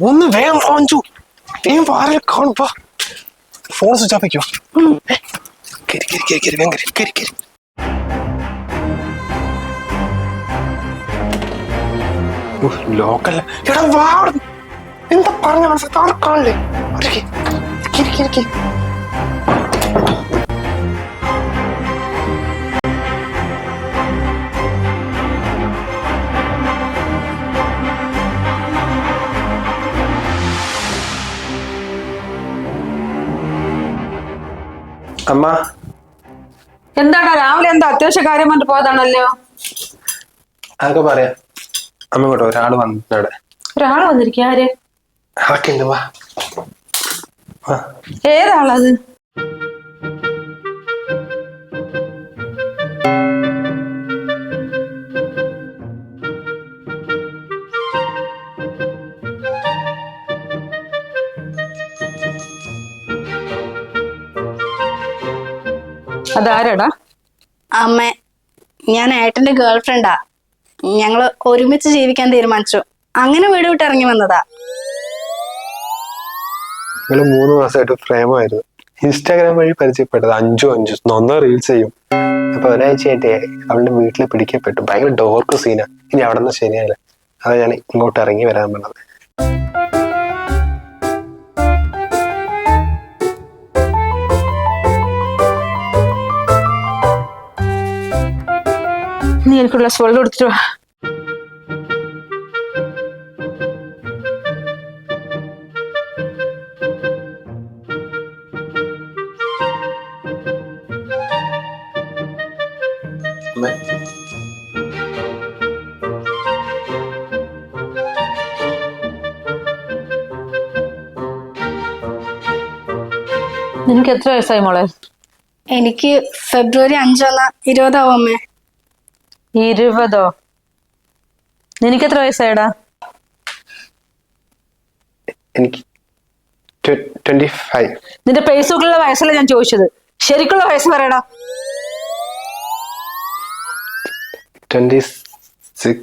ഒന്ന് വേഗം വാങ്ങിച്ചു, വേഗം ആരെ കാണുമ്പോ ഫോൺ സ്വിച്ച് ഓഫ് ആക്കിയോ. ലോക്കല്ല എടാ, വാ. എന്താ പറഞ്ഞ മനസ്സിലാ കാണില്ലേ? അമ്മ എന്താടാ രാവിലെ എന്താ അത്യാവശ്യ കാര്യം പറഞ്ഞിട്ട് പോയതാണല്ലോ? അതൊക്കെ പറയാം. അമ്മ കേട്ടോ, ഒരാള് വന്നിട്ടുണ്ട്. ഒരാള് വന്നിരിക്കുക? ആര്? അതൊക്കെ ഉണ്ട്. വാ. ഏതാളത്? അതാരടാ? അമ്മ, ഞാൻ ഏട്ടന്റെ ഗേൾ ഫ്രണ്ടാ. ഞങ്ങള് ഒരുമിച്ച് ജീവിക്കാൻ തീരുമാനിച്ചു. അങ്ങനെ വീട് വിട്ട് ഇറങ്ങി വന്നതാ. ഞങ്ങള് 3 മാസമായിട്ട് പ്രേമമായിരുന്നു. ഇൻസ്റ്റാഗ്രാം വഴി പരിചയപ്പെട്ടത്. 5 നൊന്ന റീൽസ് ചെയ്യും. അപ്പൊ ഒരാഴ്ചയായിട്ടേ അവളുടെ വീട്ടിൽ പിടിക്കപ്പെട്ടു. ഭയങ്കര ഡോർക്ക് സീനാ. ഇനി അവിടെ നിന്ന് ശരിയായില്ല. അതാ ഞാൻ ഇങ്ങോട്ട് ഇറങ്ങി വരാൻ പറഞ്ഞത്. നീ എനിക്കുള്ള വെള്ളം എടുത്തിട്ട് വാ. നിനക്ക് എത്ര വയസ്സായി മോളെ? എനിക്ക് ഫെബ്രുവരി 5 20 അമ്മേ. 20? നിനക്ക് എത്ര വയസ്സായടാ? എനിക്ക് 25. നിന്റെ ഫേസ്ബുക്കിലുള്ള വയസ്സല്ല ഞാൻ ചോദിച്ചത്, ശരിക്കുള്ള വയസ്സ് പറയടാ. 26,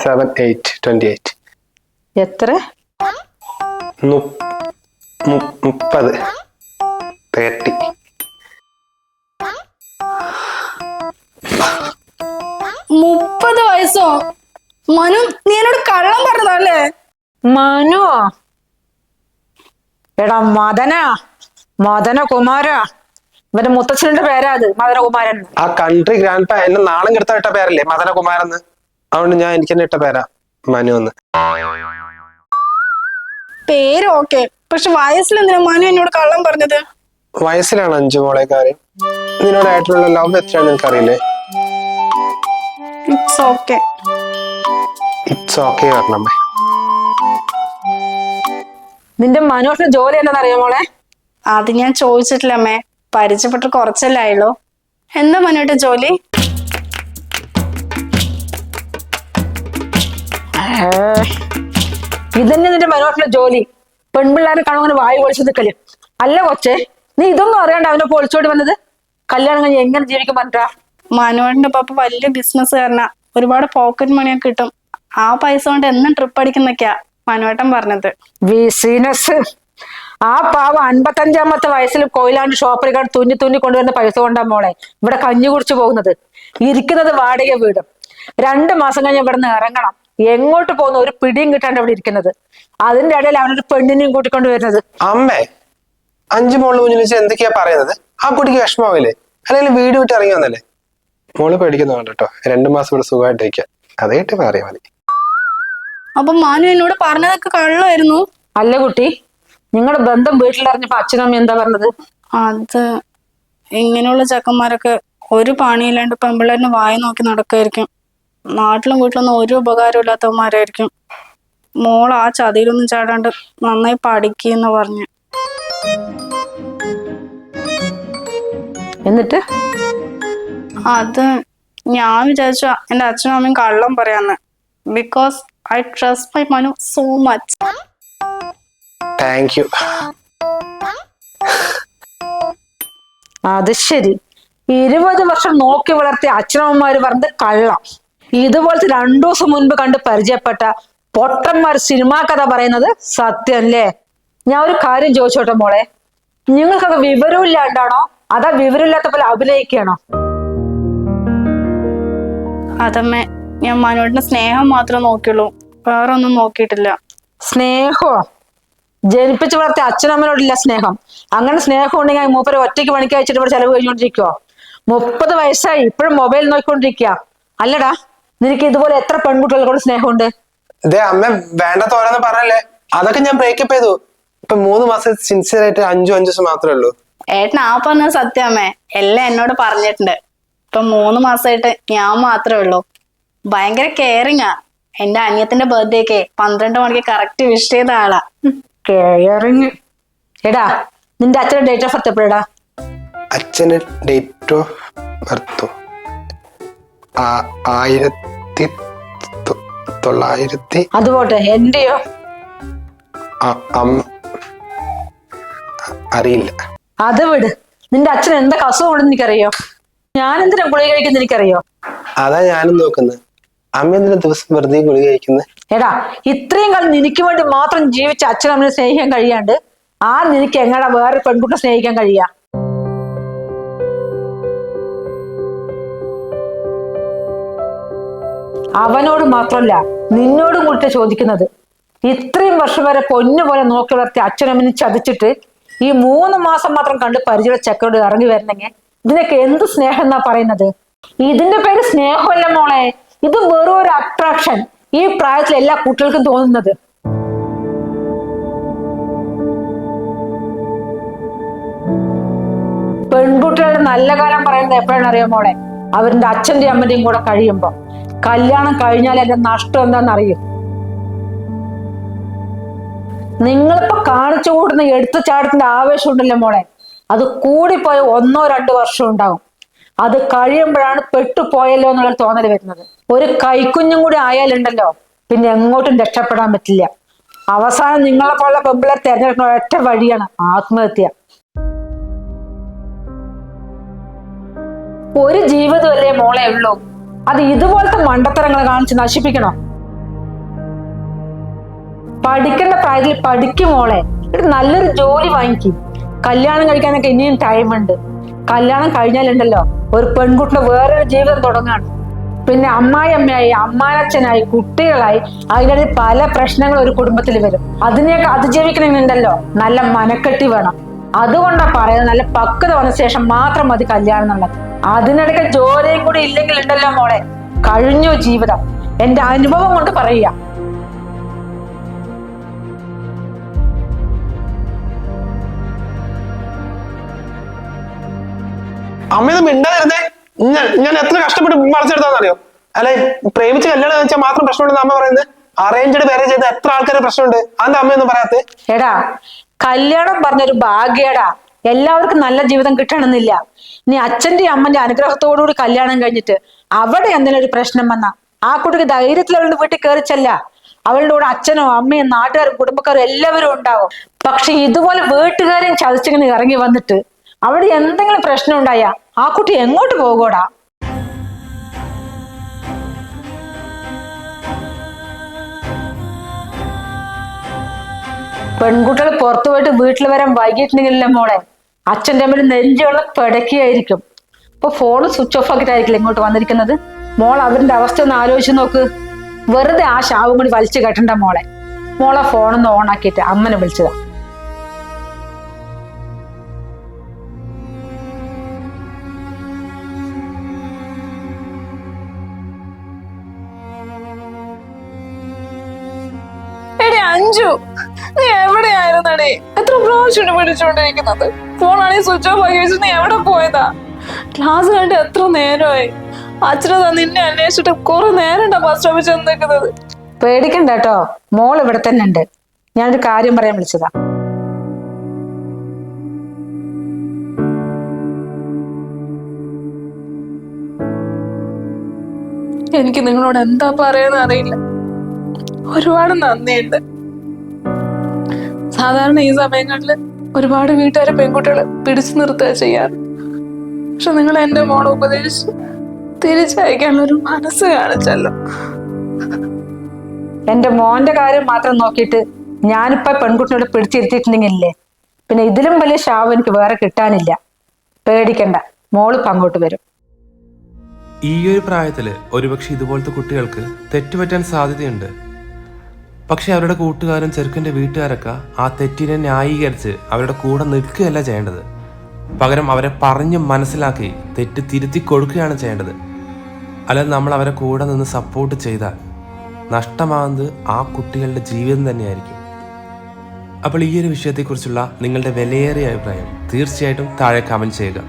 7, 8, 28. എത്ര? 30. 30. വയസ്സോ? മനു, നീ എന്നോട് കള്ളം പറഞ്ഞതല്ലേ? മനു? എടാ മദനകുമാര. ഇവന്റെ മുത്തച്ഛന്റെ പേരാ അത്, മദനകുമാരൻ. ആ കൺട്രി ഗ്രാൻഡ് പാ എന്നെ നാണം കെടുത്ത ഇട്ട പേരല്ലേ മദനകുമാരെന്ന്. അതുകൊണ്ട് ഞാൻ എനിക്ക് തന്നെ ഇട്ട പേരാ മനു എന്ന്. പേര് ഓക്കെ, പക്ഷെ വയസ്സിൽ എന്തിനാ മനു എന്നോട് കള്ളം പറഞ്ഞത്? വയസ്സിലാണ് 5 മോളെ കാര്യം. നിന്നോടായിട്ടുള്ള ലവ് എത്രയാണെന്ന് എനിക്കറിയില്ലേ? It's okay. ഇറ്റ്സ് ഓക്കെ പറഞ്ഞമ്മേ. നിന്റെ മനോഷിന്റെ ജോലി എന്താണെന്ന് അറിയാമോ മോളെ? അത് ഞാൻ ചോദിച്ചിട്ടില്ല അമ്മേ. പരിചയപ്പെട്ട് കുറച്ചല്ലേ ആയുള്ളൂ. എന്താ മനുവിന്റെ ജോലി? ഇതന്നെ നിന്റെ മനോഷിന്റെ ജോലി. പെൺപിള്ളേരെ കാണും വായു പൊളിച്ചു നിൽക്കല്. അല്ല കൊച്ചേ, നീ ഇതൊന്നും അറിയാണ്ട് അവനെ പൊളിച്ചോടി വന്നത്? കല്യാണം കഴിഞ്ഞ് എങ്ങനെ ജീവിക്കും പറഞ്ഞാ? മനുവേട്ടന്റെ പപ്പ വലിയ ബിസിനസ്സുകാരനാ. ഒരുപാട് പോക്കറ്റ് മണിയൊക്കെ കിട്ടും. ആ പൈസ കൊണ്ട് എന്നും ട്രിപ്പ് അടിക്കുന്നൊക്കെയാ മനുവേട്ടൻ പറഞ്ഞത്. ബിസിനസ്? ആ പാവം 55-ാമത്തെ വയസ്സിൽ കൊയിലാണ്ട് ഷോപ്പിൽ തുന്നി കൊണ്ടുവരുന്ന പൈസ കൊണ്ടാ മോളെ ഇവിടെ കഞ്ഞി കുടിച്ചു പോകുന്നത്. ഇരിക്കുന്നത് വാടക വീടും. 2 മാസം കഴിഞ്ഞ് ഇവിടെ നിന്ന് ഇറങ്ങണം. എങ്ങോട്ട് പോകുന്ന ഒരു പിടിയും കിട്ടാണ്ട് ഇവിടെ ഇരിക്കുന്നത്. അതിന്റെ ഇടയിൽ അവനൊരു പെണ്ണിനെയും കൂട്ടിക്കൊണ്ട് വരുന്നത്. അമ്മേ, 5 മോളിന് മുന്നിൽ വെച്ച് എന്തൊക്കെയാ പറയുന്നത്? ആ കുട്ടിക്ക് വിഷമാവില്ലേ? അല്ലെങ്കിൽ വീട് വിട്ട് ഇറങ്ങി വന്നല്ലേ? മോള് പേടിക്കുന്നുണ്ട് കേട്ടോ. 2 മാസം ഇവിടെ സുഖമായിട്ടിരിക്കുക. അത് കേട്ട് പറയാ മതി. അപ്പൊ മനു എന്നോട് പറഞ്ഞതൊക്കെ കള്ളായിരുന്നു? അല്ല കുട്ടി, നിങ്ങളുടെ ബന്ധം വീട്ടിലറിഞ്ഞപ്പോ അച്ഛനും അമ്മയും എന്താ പറഞ്ഞത്? അത് ഇങ്ങനെയുള്ള ചെക്കന്മാരൊക്കെ ഒരു പണിയില്ലാണ്ട് പെമ്പിള്ളേരിന് വായ നോക്കി നടക്കായിരിക്കും. നാട്ടിലും വീട്ടിലൊന്നും ഒരു ഉപകാരം ഇല്ലാത്തവന്മാരായിരിക്കും. മോൾ ആ ചതിയിലൊന്നും ചാടാണ്ട് നന്നായി പഠിക്കുന്ന പറഞ്ഞു. എന്നിട്ട് അത് ഞാൻ വിചാരിച്ചു എന്റെ അച്ഛനും അമ്മയും കള്ളം പറയാന്ന്. Because I trust my Manu so much. Thank you. അത് ശരി. 20 വർഷം നോക്കി വളർത്തിയ അച്ഛനമ്മമാര് പറഞ്ഞത് കള്ളം. ഇതുപോലത്തെ 2 ദിവസം മുൻപ് കണ്ട് പരിചയപ്പെട്ട പൊട്ടന്മാർ സിനിമാ കഥ പറയുന്നത് സത്യം അല്ലേ? ഞാൻ ഒരു കാര്യം ചോദിച്ചോട്ടെ മോളെ, നിങ്ങൾക്കൊക്കെ വിവരവും ഇല്ലാണ്ടാണോ അതാ വിവരമില്ലാത്ത പോലെ അഭിനയിക്കുകയാണോ? അതമ്മേ, ഞാൻ മനുവേട്ടന്റെ സ്നേഹം മാത്രമേ നോക്കിയുള്ളൂ, വേറെ ഒന്നും നോക്കിയിട്ടില്ല. സ്നേഹോ? ജനിപ്പിച്ചു വളർത്തിയ അച്ഛനമ്മനോടില്ല സ്നേഹം. അങ്ങനെ സ്നേഹം ഉണ്ടെങ്കിൽ മൂപ്പര് ഒറ്റയ്ക്ക് പണിക്ക് അയച്ചിട്ട് ഇവിടെ ചെലവ് കഴിഞ്ഞോണ്ടിരിക്കുവോ? 30 വയസ്സായി ഇപ്പോഴും മൊബൈൽ നോക്കിക്കൊണ്ടിരിക്കുക. അല്ലടാ, നിനക്ക് ഇതുപോലെ എത്ര പെൺകുട്ടികളോട് സ്നേഹമുണ്ട്? ഇതേ അമ്മ വേണ്ടാത്ത ഓരോന്ന് പറഞ്ഞല്ലേ, അതൊക്കെ ഞാൻ ബ്രേക്കപ്പ് ചെയ്തു. ഇപ്പൊ 3 മാസം സിൻസിയർ ആയിട്ട് 5 ദിവസം മാത്രമേ ഉള്ളൂ. ഏട്ടൻ ആ പറഞ്ഞത് സത്യമേ, എല്ലാം എന്നോട് പറഞ്ഞിട്ടുണ്ട്. ഇപ്പൊ 3 മാസമായിട്ട് ഞാൻ മാത്രമേ ഉള്ളൂ. ഭയങ്കര കെയറിങ്ങാ. എന്റെ അനിയത്തിന്റെ ബർത്ത്ഡേക്ക് 12 മണിക്ക് കറക്റ്റ് വിഷ് ചെയ്ത ആളാ. കെയറിങ്. എടാ, നിന്റെ അച്ഛന്റെ ഡേറ്റ് ഓഫ് ബർത്ത് എപ്പോഴാ? അച്ഛന് ഡേറ്റ് ഓഫ് ബർത്ത് 1900. അതുപോട്ടെ, എന്റെയോ? അറിയില്ല. അത് വിട്. നിന്റെ അച്ഛൻ എന്തൊക്കെ അസുഖം ഉണ്ടെന്ന് എനിക്കറിയോ? ഞാൻ എന്തിനാ ഗുളിക കഴിക്കുന്ന എനിക്കറിയോ? അതാ ഞാനും നോക്കുന്നത്. അമ്മ എന്തിനാ ദിവസം വെറുതെ ഗുളിക കഴിക്കുന്നത്? എടാ, ഇത്രയും കാലം നിനക്ക് വേണ്ടി മാത്രം ജീവിച്ച അച്ഛനമ്മനെ സ്നേഹിക്കാൻ കഴിയാണ്ട് ആ നിനക്ക് എങ്ങടാ വേറെ പെൺകുട്ടിയെ സ്നേഹിക്കാൻ കഴിയാ? അവനോട് മാത്രല്ല നിന്നോടും കൂട്ടി ചോദിക്കുന്നത്. ഇത്രയും വർഷം വരെ പൊന്നു പോലെ നോക്കി വളർത്തി അച്ഛനമ്മനെ ചതിച്ചിട്ട് ഈ 3 മാസം മാത്രം കണ്ട് പരിചയ ചെക്കോട് ഇറങ്ങി വരണമെങ്കിൽ ഇതിനൊക്കെ എന്ത് സ്നേഹം എന്നാ പറയുന്നത്? ഇതിന്റെ പേര് സ്നേഹമല്ല മോളെ, ഇത് വെറും ഒരു അട്രാക്ഷൻ. ഈ പ്രായത്തിൽ എല്ലാ കുട്ടികൾക്കും തോന്നുന്നത്. പെൺകുട്ടികളുടെ നല്ല കാലം പറയുന്നത് എപ്പോഴാണ് അറിയോ മോളെ? അവരുടെ അച്ഛന്റെയും അമ്മന്റെയും കൂടെ കഴിയുമ്പോ. കല്യാണം കഴിഞ്ഞാൽ എന്റെ നഷ്ടം എന്താണെന്നറിയും. നിങ്ങളിപ്പോ കാണിച്ചു കൂടുന്ന എടുത്തുചാട്ടത്തിന്റെ ആവേശം ഉണ്ടല്ലോ മോളെ, അത് കൂടിപ്പോയ 1-2 വർഷം ഉണ്ടാവും. അത് കഴിയുമ്പോഴാണ് പെട്ടുപോയല്ലോ എന്നുള്ള തോന്നൽ വരുന്നത്. ഒരു കൈക്കുഞ്ഞും കൂടി ആയാലുണ്ടല്ലോ പിന്നെ എങ്ങോട്ടും രക്ഷപ്പെടാൻ പറ്റില്ല. അവസാനം നിങ്ങളെ പോലുള്ള പെമ്പിളെ തെരഞ്ഞെടുക്കുന്ന ഒറ്റ വഴിയാണ് ആത്മഹത്യ. ഒരു ജീവിതമല്ലേ മോളെ ഉള്ളൂ, അത് ഇതുപോലത്തെ മണ്ടത്തരങ്ങൾ കാണിച്ച് നശിപ്പിക്കണോ? പഠിക്കേണ്ട പ്രായത്തിൽ പഠിക്കും മോളെ. നല്ലൊരു ജോലി വാങ്ങിക്കും. കല്യാണം കഴിക്കാനൊക്കെ ഇനിയും ടൈമുണ്ട്. കല്യാണം കഴിഞ്ഞാലുണ്ടല്ലോ ഒരു പെൺകുട്ടിയുടെ വേറൊരു ജീവിതം തുടങ്ങാണ്. പിന്നെ അമ്മായിയമ്മയായി, അമ്മാനച്ഛനായി, കുട്ടികളായി, അതിനിടയിൽ പല പ്രശ്നങ്ങളും ഒരു കുടുംബത്തിൽ വരും. അതിനെയൊക്കെ അതിജീവിക്കണമെന്നുണ്ടല്ലോ നല്ല മനക്കെട്ടി വേണം. അതുകൊണ്ടാ പറയുന്നത്, നല്ല പക്വത വന്ന ശേഷം മാത്രം മതി കല്യാണം എന്നുള്ളത്. അതിനിടയ്ക്ക് ജോലിയും കൂടി ഇല്ലെങ്കിൽ ഉണ്ടല്ലോ മോളെ, കഴിഞ്ഞു ജീവിതം. എന്റെ അനുഭവം കൊണ്ട് പറയുക. അമ്മയൊന്നും മിണ്ടാതിരുന്നേ. ഞാൻ എത്ര കഷ്ടപ്പെട്ട് മറിച്ചെടുത്താന്നറിയോ? അല്ലെ, പ്രേമിച്ച് കല്യാണം വെച്ചാൽ മാത്രം പ്രശ്നമുണ്ടെന്ന് അമ്മ പറയുന്നത്. അറേഞ്ച്ഡ് മാരേജ് ചെയ്ത എത്ര ആൾക്കാരെ പ്രശ്നമുണ്ട്, അതെന്താ അമ്മയൊന്നും പറയാത്തേ? എടാ, കല്യാണം പറഞ്ഞൊരു ഭാഗ്യടാ. എല്ലാവർക്കും നല്ല ജീവിതം കിട്ടണമെന്നില്ല. നീ അച്ഛന്റെ അമ്മന്റെ അനുഗ്രഹത്തോടുകൂടി കല്യാണം കഴിഞ്ഞിട്ട് അവിടെ എന്തെങ്കിലും ഒരു പ്രശ്നം വന്നാ ആ കുട്ടിക്ക് ധൈര്യത്തിൽ അവളുടെ വീട്ടിൽ കയറിച്ചല്ല. അവളുടെ കൂടെ അച്ഛനോ അമ്മയും നാട്ടുകാരും കുടുംബക്കാരും എല്ലാവരും ഉണ്ടാവും. പക്ഷെ ഇതുപോലെ വീട്ടുകാരെയും ചതിച്ചിങ്ങനെ ഇറങ്ങി വന്നിട്ട് അവിടെ എന്തെങ്കിലും പ്രശ്നം ഉണ്ടായാ ആ കുട്ടി എങ്ങോട്ട് പോകൂടാ? പെൺകുട്ടികൾ പുറത്തു പോയിട്ട് വീട്ടിൽ വരാൻ വൈകിട്ടുണ്ടെങ്കിലല്ലേ മോളെ അച്ഛൻ്റെ അമ്മയുടെ നെഞ്ചോളം പിടക്കിയായിരിക്കും. ഇപ്പൊ ഫോണ് സ്വിച്ച് ഓഫ് ആക്കിയിട്ടായിരിക്കില്ല ഇങ്ങോട്ട് വന്നിരിക്കുന്നത്. മോൾ അവരുടെ അവസ്ഥ ഒന്ന് ആലോചിച്ച് നോക്ക്. വെറുതെ ആ ശാവും കൂടി വലിച്ചു കെട്ടണ്ട മോളെ. മോളെ ഫോണൊന്ന് ഓൺ ആക്കിയിട്ട് അമ്മനെ വിളിച്ചതാ. അഞ്ജു, നീ എവിടെയായിരുന്നടേ? എത്ര പ്രാവശ്യം വിളിച്ചോണ്ടിരിക്കുന്നത്? ഫോണാണെങ്കിൽ സ്വിച്ച് ഓഫ് ആക്കി വെച്ച് നീ എവിടെ പോയതാ? ക്ലാസ് കണ്ട് എത്ര നേരമായി. അച്ഛനതാ നിന്നെ അന്വേഷിച്ചിട്ട് കുറെ നേരം ബസ് സ്റ്റോപ്പിൽ ചെന്ന് നിൽക്കുന്നത്. പേടിക്കണ്ട കേട്ടോ, മോൾ ഇവിടെ തന്നെ ഉണ്ട്. ഞാനൊരു കാര്യം പറയാൻ വിളിച്ചതാ. എനിക്ക് നിങ്ങളോട് എന്താ പറയാന്ന് അറിയില്ല. ഒരുപാട് നന്ദിയുണ്ട്. സാധാരണ ഈ സമയങ്ങളില് ഒരുപാട് വീട്ടുകാരെ പെൺകുട്ടികളെ പിടിച്ചു നിർത്തുക ചെയ്യാറ്. പക്ഷെ നിങ്ങൾ എന്റെ മോളെ ഉപദേശിച്ച് തിരിച്ചയക്കാനുള്ള ഒരു മനസ്സ് കാണിച്ചല്ലോ. എന്റെ മോന്റെ കാര്യം മാത്രം നോക്കിയിട്ട് ഞാനിപ്പോ പെൺകുട്ടിയോട് പിടിച്ചിരുത്തിയിട്ടുണ്ടെങ്കിലേ പിന്നെ ഇതിലും വലിയ ശാപം എനിക്ക് വേറെ കിട്ടാനില്ല. പേടിക്കണ്ട, മോളിപ്പോ അങ്ങോട്ട് വരും. ഈ ഒരു പ്രായത്തില് ഒരുപക്ഷെ ഇതുപോലത്തെ കുട്ടികൾക്ക് തെറ്റുപറ്റാൻ സാധ്യതയുണ്ട്. പക്ഷെ അവരുടെ കൂട്ടുകാരും ചെറുക്കൻ്റെ വീട്ടുകാരൊക്കെ ആ തെറ്റിനെ ന്യായീകരിച്ച് അവരുടെ കൂടെ നിൽക്കുകയല്ല ചെയ്യേണ്ടത്. പകരം അവരെ പറഞ്ഞ് മനസ്സിലാക്കി തെറ്റ് തിരുത്തി കൊടുക്കുകയാണ് ചെയ്യേണ്ടത്. അല്ലാതെ നമ്മൾ അവരെ കൂടെ നിന്ന് സപ്പോർട്ട് ചെയ്താൽ നഷ്ടമാകുന്നത് ആ കുട്ടികളുടെ ജീവിതം തന്നെയായിരിക്കും. അപ്പോൾ ഈ ഒരു വിഷയത്തെക്കുറിച്ചുള്ള നിങ്ങളുടെ വിലയേറിയ അഭിപ്രായം തീർച്ചയായിട്ടും താഴെ കമൻറ്റ് ചെയ്യുക.